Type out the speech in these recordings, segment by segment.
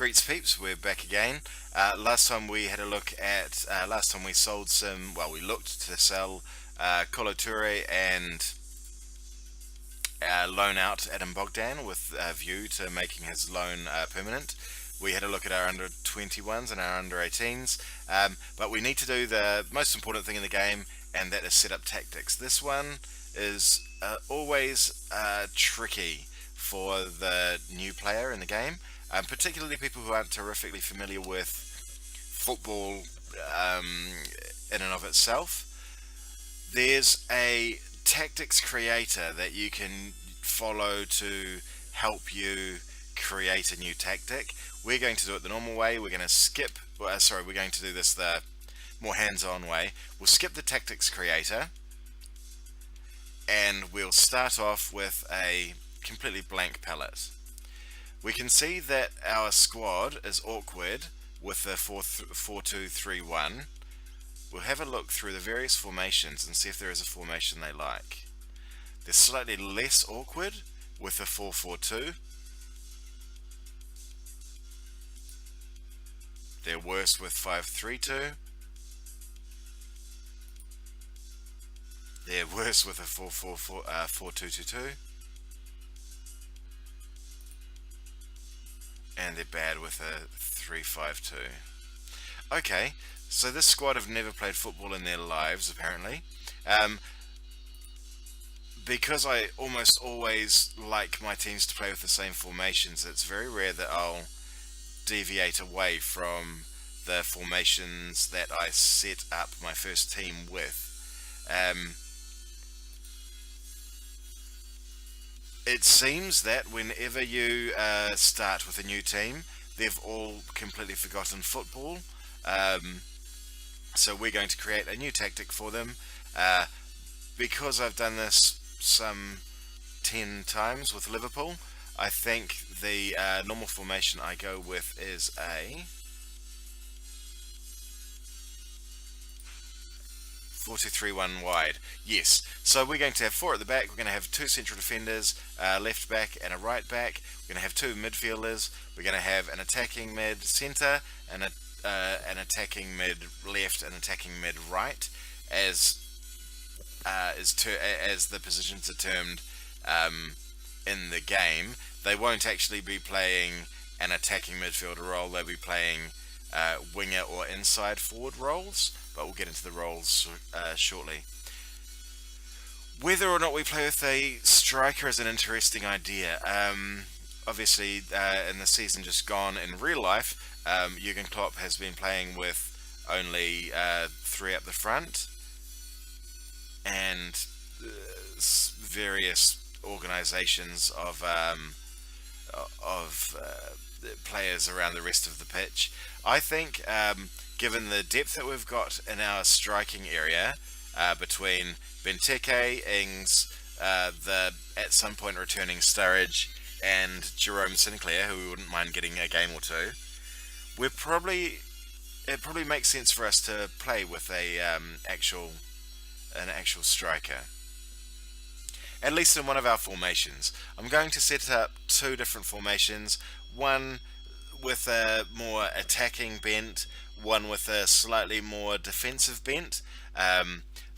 Greets peeps, we're back again. Last time we had a look at, last time we sold some, well, we looked to sell Kolo Toure and loan out Adam Bogdan with a view to making his loan permanent. We had a look at our under 21s and our under 18s, but we need to do the most important thing in the game, and that is set up tactics. This one is always tricky for the new player in the game, particularly people who aren't terrifically familiar with football in and of itself. There's a tactics creator that you can follow to help you create a new tactic. We're going to do it the normal way. We're going to skip, we're going to do this the more hands-on way. We'll skip the tactics creator and we'll start off with a completely blank palette. We can see that our squad is awkward with the 4-2-3-1. We'll have a look through the various formations and see if there is a formation they like. They're slightly less awkward with the 4-4-2. They're worse with 5-3-2. They're worse with a 4-2-2-2. And they're bad with a 3-5-2. Okay, so this squad have never played football in their lives, apparently. Because I almost always like my teams to play with the same formations, it's very rare that I'll deviate away from the formations that I set up my first team with. It seems that whenever you start with a new team, they've all completely forgotten football. So we're going to create a new tactic for them. Because I've done this some 10 times with Liverpool, I think the normal formation I go with is a 4-2-3-1 wide. Yes, so we're going to have 4 at the back. We're going to have 2 central defenders, left back and a right back. We're going to have 2 midfielders. We're going to have an attacking mid centre and an attacking mid left and attacking mid right, as the positions are termed in the game. They won't actually be playing an attacking midfielder role. They'll be playing winger or inside forward roles, but we'll get into the roles shortly. Whether or not we play with a striker is an interesting idea. Obviously, in the season just gone in real life, Jurgen Klopp has been playing with only 3 up the front, and various organisations of players around the rest of the pitch. I think, given the depth that we've got in our striking area, between Benteke, Ings, the at some point returning Sturridge, and Jerome Sinclair, who we wouldn't mind getting a game or two, it probably makes sense for us to play with an actual striker, at least in one of our formations. I'm going to set up 2 different formations, one with a more attacking bent, one with a slightly more defensive bent.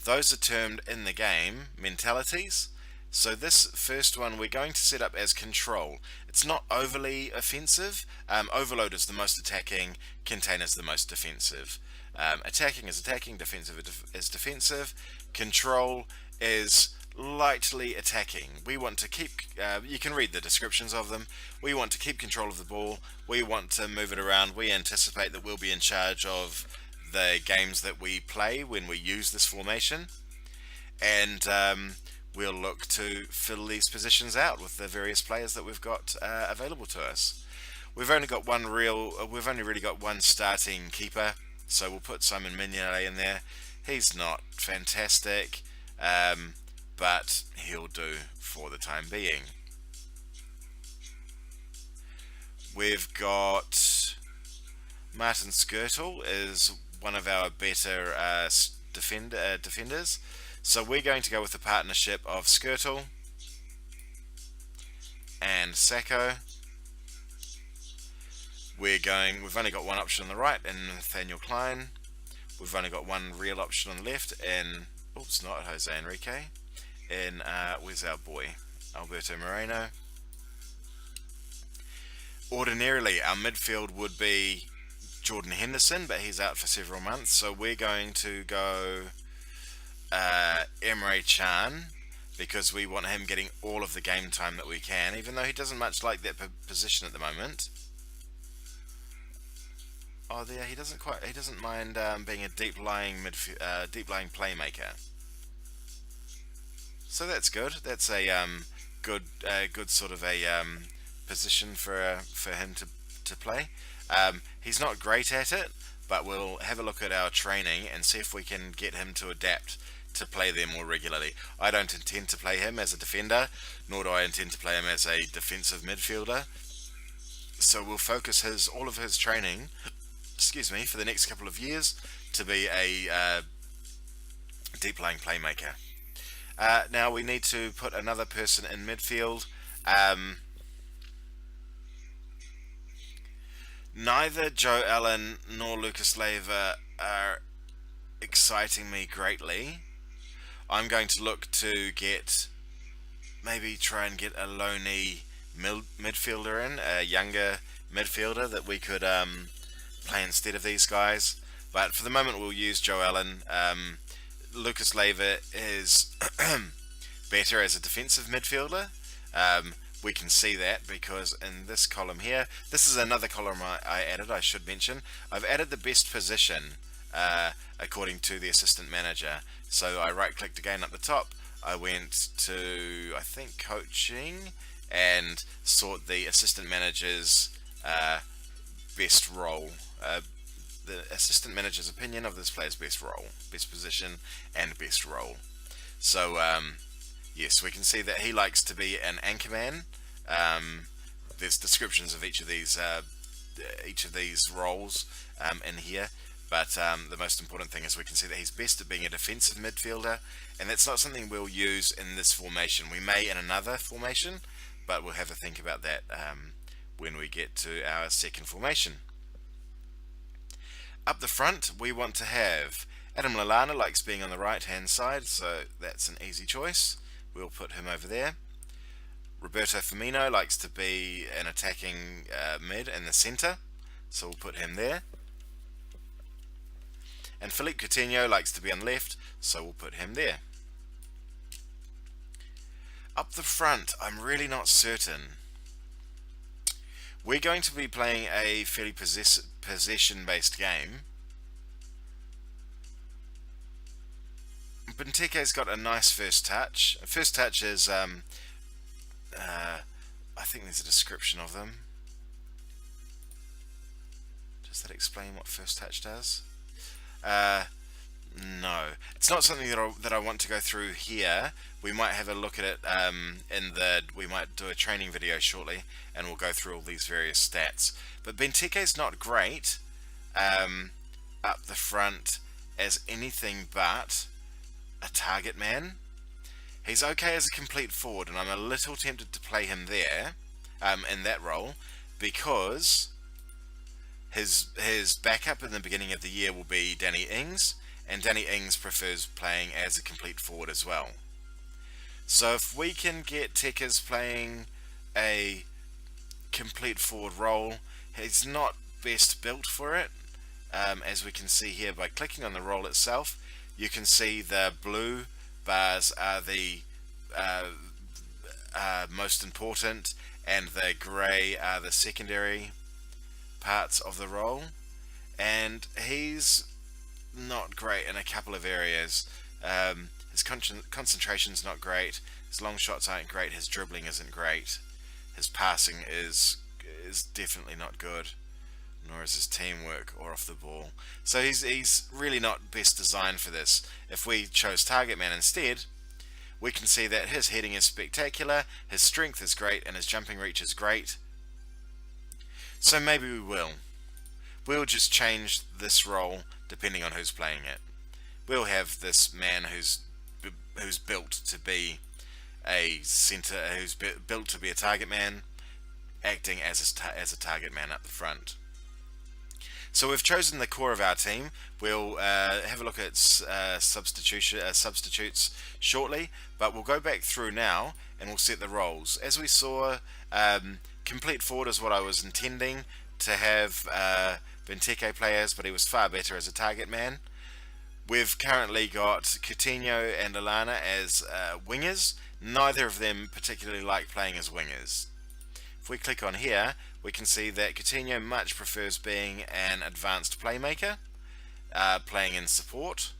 Those are termed in the game mentalities. So this first one we're going to set up as control. It's not overly offensive. Overload is the most attacking, contain is the most defensive. Attacking is attacking, defensive is defensive. Control is lightly attacking. We want to keep, you can read the descriptions of them. We want to keep control of the ball. We want to move it around. We anticipate that we'll be in charge of the games that we play when we use this formation. And we'll look to fill these positions out with the various players that we've got available to us. We've only really got one starting keeper, so we'll put Simon Mignolet in there. He's not fantastic, but he'll do for the time being. We've got Martin Skrtel is one of our better defenders. So we're going to go with the partnership of Skrtel and Sacco. We've only got one option on the right in Nathaniel Klein. We've only got one real option on the left in, oops, not Jose Enrique. In, where's our boy? Alberto Moreno. Ordinarily, our midfield would be Jordan Henderson, but he's out for several months, so we're going to go Emre Can, because we want him getting all of the game time that we can, even though he doesn't much like that position at the moment. Oh, there, he doesn't mind being a deep lying playmaker. So that's good. That's a good sort of a position for him to play. He's not great at it, but we'll have a look at our training and see if we can get him to adapt to play there more regularly. I don't intend to play him as a defender, nor do I intend to play him as a defensive midfielder. So we'll focus all of his training, excuse me, for the next couple of years to be a deep lying playmaker. Now we need to put another person in midfield. Neither Joe Allen nor Lucas Leiva are exciting me greatly. I'm going to look to try and get a loney midfielder in, a younger midfielder that we could play instead of these guys. But for the moment, we'll use Joe Allen. Lucas Leiva is better as a defensive midfielder. We can see that because in this column here, this is another column I added, I should mention. I've added the best position according to the assistant manager. So I right clicked again at the top. I went to, I think, coaching and sought the assistant manager's best role. The assistant manager's opinion of this player's best role, best position, and best role. So yes, we can see that he likes to be an anchorman. There's descriptions of each of these roles in here, but the most important thing is we can see that he's best at being a defensive midfielder, and that's not something we'll use in this formation. We may in another formation, but we'll have a think about that when we get to our second formation. Up the front, we want to have Adam Lallana likes being on the right hand side, so that's an easy choice. We'll put him over there. Roberto Firmino likes to be an attacking mid in the centre, so we'll put him there. And Philippe Coutinho likes to be on the left, so we'll put him there. Up the front, I'm really not certain. We're going to be playing a fairly possession-based game. Benteke's got a nice first touch. First touch is, I think there's a description of them. Does that explain what first touch does? No, it's not something that I want to go through here. We might have a look at it we might do a training video shortly, and we'll go through all these various stats. But Benteke's not great up the front as anything but a target man. He's okay as a complete forward, and I'm a little tempted to play him there in that role, because his backup in the beginning of the year will be Danny Ings, and Danny Ings prefers playing as a complete forward as well. So if we can get Tekers playing a complete forward role, he's not best built for it. As we can see here by clicking on the role itself, you can see the blue bars are the most important, and the grey are the secondary parts of the role. And he's not great in a couple of areas. His concentration's not great, his long shots aren't great, his dribbling isn't great, his passing is definitely not good, nor is his teamwork or off the ball. So he's really not best designed for this. If we chose Target Man instead, we can see that his heading is spectacular, his strength is great, and his jumping reach is great. So maybe we will. We'll just change this role depending on who's playing it. We'll have this man who's built to be a centre, who's built to be a target man, acting as a target man up the front. So we've chosen the core of our team. We'll have a look at substitutes shortly, but we'll go back through now and we'll set the roles. As we saw, complete forward is what I was intending to have Benteke play as, but he was far better as a target man. We've currently got Coutinho and Lallana as wingers. Neither of them particularly like playing as wingers. If we click on here, we can see that Coutinho much prefers being an advanced playmaker, playing in support.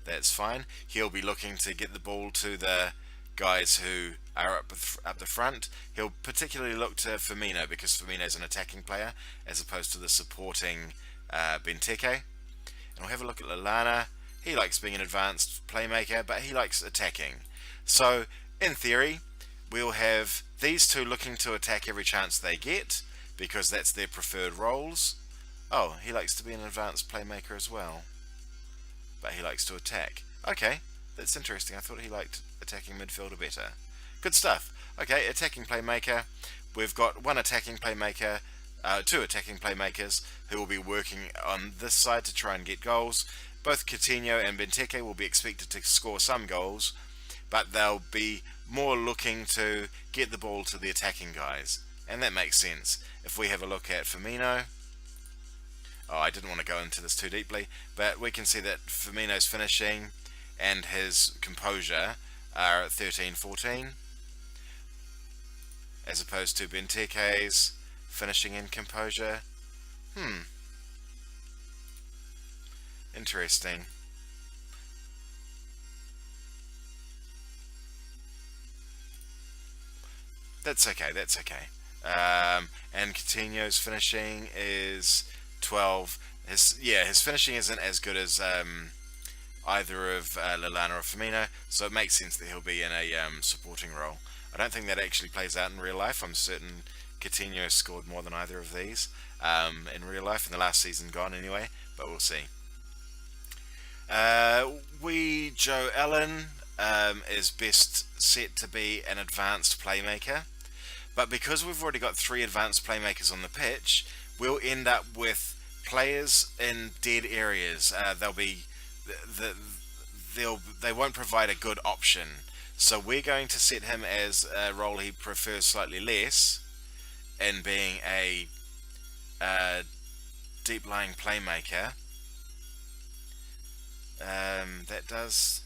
That's fine. He'll be looking to get the ball to the guys who are up the front. He'll particularly look to Firmino because Firmino's an attacking player as opposed to the supporting Benteke. And we'll have a look at Lallana. He likes being an advanced playmaker, but he likes attacking. So, in theory, we'll have these two looking to attack every chance they get, because that's their preferred roles. Oh, he likes to be an advanced playmaker as well, but he likes to attack. Okay, that's interesting. I thought he liked attacking midfielder better. Good stuff. Okay, attacking playmaker. We've got one attacking playmaker, two attacking playmakers who will be working on this side to try and get goals. Both Coutinho and Benteke will be expected to score some goals, but they'll be more looking to get the ball to the attacking guys. And that makes sense. If we have a look at Firmino, I didn't want to go into this too deeply, but we can see that Firmino's finishing and his composure are at 13-14, as opposed to Benteke's finishing and composure. Interesting. That's okay, that's okay. And Coutinho's finishing is 12. His finishing isn't as good as either of Lallana or Firmino, so it makes sense that he'll be in a supporting role. I don't think that actually plays out in real life. I'm certain Coutinho scored more than either of these in real life, in the last season gone anyway, but we'll see. Joe Allen is best set to be an advanced playmaker, but because we've already got 3 advanced playmakers on the pitch, we'll end up with players in dead areas. They won't provide a good option, so we're going to set him as a role he prefers slightly less, in being a deep lying playmaker. That does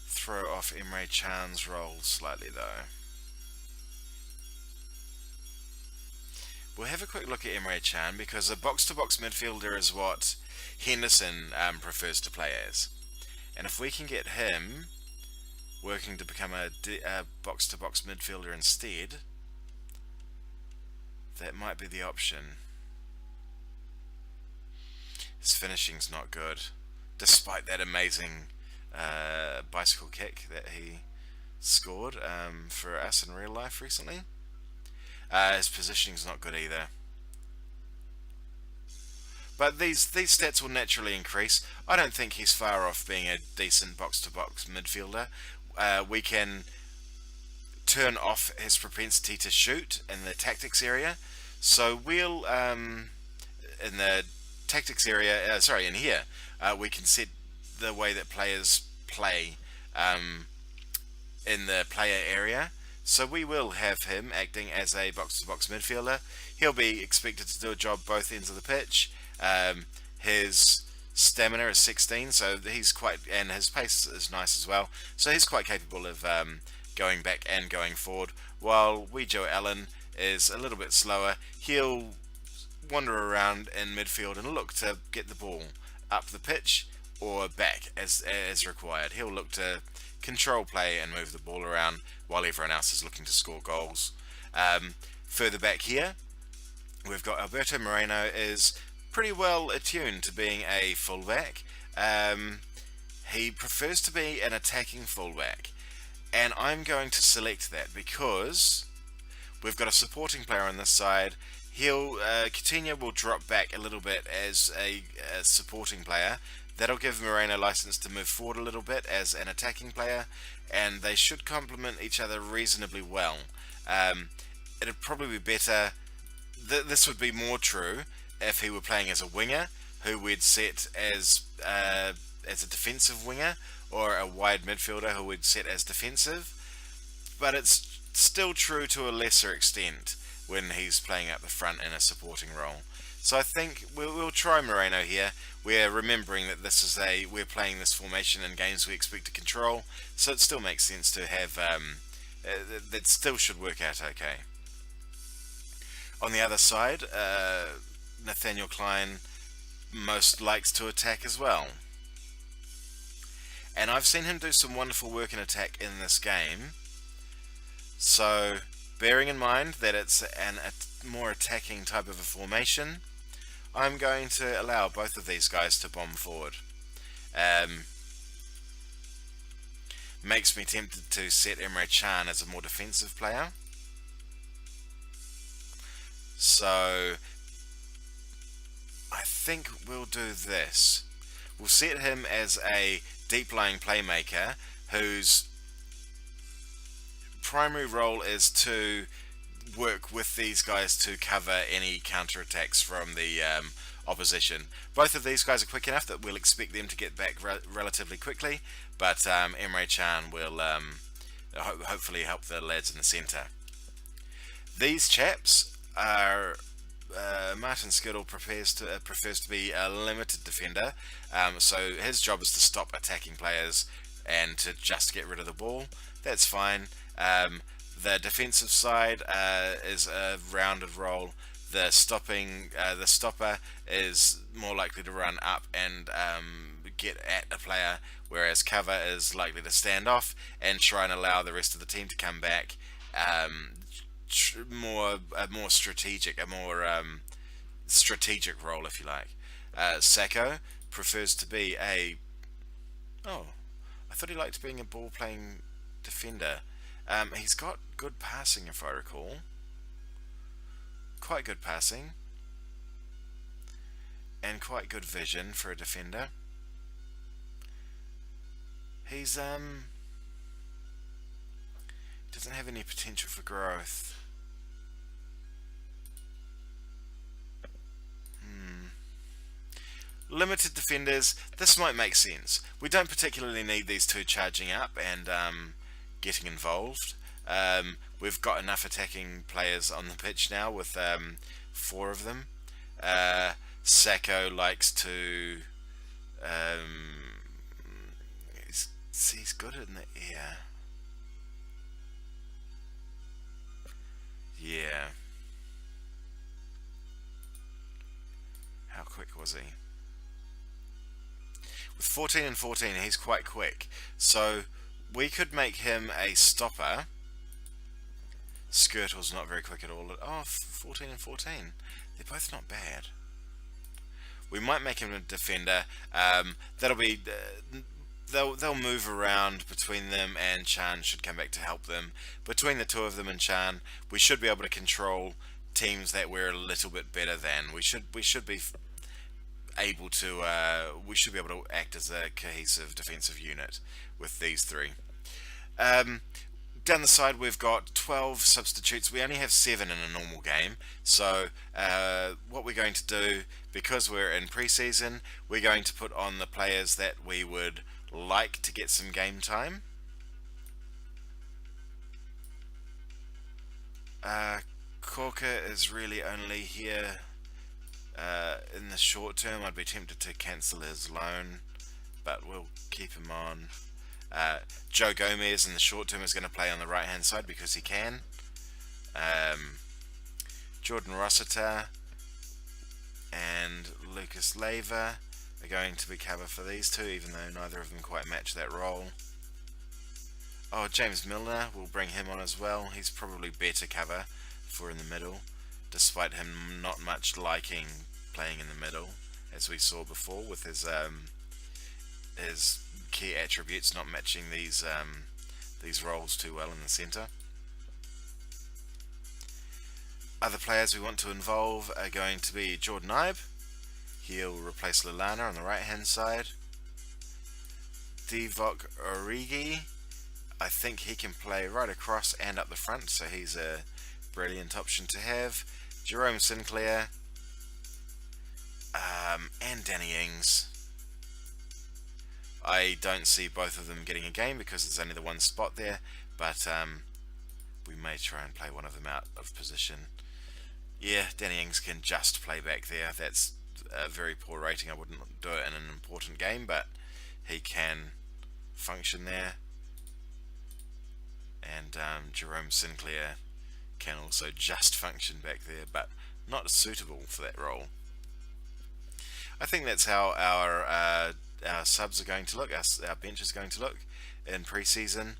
throw off Emre Can's role slightly though. We'll have a quick look at Emre Can, because a box-to-box midfielder is what Henderson prefers to play as. And if we can get him working to become a box-to-box midfielder instead, that might be the option. His finishing's not good, despite that amazing bicycle kick that he scored for us in real life recently. His positioning's not good either. But these stats will naturally increase. I don't think he's far off being a decent box-to-box midfielder. We can turn off his propensity to shoot in the tactics area. So we'll, in the tactics area, in here, we can set the way that players play in the player area. So we will have him acting as a box-to-box midfielder. He'll be expected to do a job both ends of the pitch. His stamina is 16, so he's and his pace is nice as well. So he's quite capable of going back and going forward. While Joe Allen is a little bit slower, he'll wander around in midfield and look to get the ball up the pitch or back as required. He'll look to control play and move the ball around while everyone else is looking to score goals. Further back here, we've got Alberto Moreno is pretty well attuned to being a fullback. He prefers to be an attacking fullback, and I'm going to select that because we've got a supporting player on this side. Coutinho will drop back a little bit as a supporting player. That'll give Moreno license to move forward a little bit as an attacking player, and they should complement each other reasonably well. It'd probably be better, this would be more true if he were playing as a winger, who we'd set as a defensive winger, or a wide midfielder who we'd set as defensive. But it's still true to a lesser extent when he's playing up the front in a supporting role. So I think we'll try Moreno here. We're remembering that we're playing this formation in games we expect to control, so it still makes sense to have that still should work out okay. On the other side, Nathaniel Klein most likes to attack as well. And I've seen him do some wonderful work in attack in this game. So, bearing in mind that it's a more attacking type of a formation, I'm going to allow both of these guys to bomb forward. Makes me tempted to set Emre Can as a more defensive player. So, I think we'll do this. We'll set him as a deep-lying playmaker whose primary role is to work with these guys to cover any counter-attacks from the opposition. Both of these guys are quick enough that we'll expect them to get back relatively quickly, but Emre Can will hopefully help the lads in the centre. These chaps are Martin Skittle prefers to be a limited defender, so his job is to stop attacking players and to just get rid of the ball. That's fine. The defensive side is a rounded role. The stopper is more likely to run up and get at a player, whereas cover is likely to stand off and try and allow the rest of the team to come back. More strategic role, if you like. Sacco prefers to be a... Oh, I thought he liked being a ball-playing defender. He's got good passing, if I recall. Quite good passing. And quite good vision for a defender. He's, doesn't have any potential for growth. Limited defenders, this might make sense. We don't particularly need these two charging up and getting involved. We've got enough attacking players on the pitch now with 4 of them. Sacco likes to... he's good in the air. Yeah. How quick was he? With 14 and 14, he's quite quick. So we could make him a stopper. Skirtle's not very quick at all. Oh, 14 and 14. They're both not bad. We might make him a defender. That'll be... They'll move around between them, and Can should come back to help them. Between the two of them and Can, we should be able to control teams that we're a little bit better than. We should be able to act as a cohesive defensive unit with these 3. Down the side we've got 12 substitutes. We only have 7 in a normal game, so what we're going to do, because we're in pre-season, we're going to put on the players that we would like to get some game time. Corker is really only here in the short term. I'd be tempted to cancel his loan, but we'll keep him on. Joe Gomez in the short term is going to play on the right hand side because he can. Jordan Rossiter and Lucas Leiva are going to be cover for these two, even though neither of them quite match that role. Oh, James Milner, we'll bring him on as well. He's probably better cover for in the middle, despite him not much liking playing in the middle, as we saw before with his key attributes not matching these roles too well in the centre. Other players we want to involve are going to be Jordan Ibe. He'll replace Lallana on the right hand side. Divock Origi, I think he can play right across and up the front, so he's a brilliant option to have. Jerome Sinclair, and Danny Ings. I don't see both of them getting a game because there's only the one spot there, but we may try and play one of them out of position. Yeah, Danny Ings can just play back there. That's a very poor rating. I wouldn't do it in an important game, but he can function there. And Jerome Sinclair can also just function back there, but not suitable for that role. I think that's how our subs are going to look, our bench is going to look in pre-season.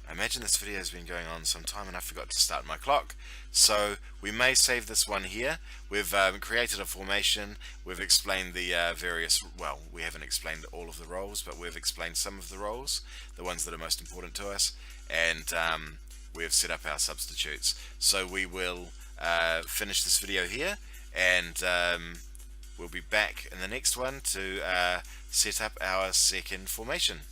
I imagine this video has been going on some time and I forgot to start my clock, so we may save this one here. We've created a formation, we've explained the various, well, we haven't explained all of the roles, but we've explained some of the roles, the ones that are most important to us, and we've set up our substitutes. So we will finish this video here, and we'll be back in the next one to set up our second formation.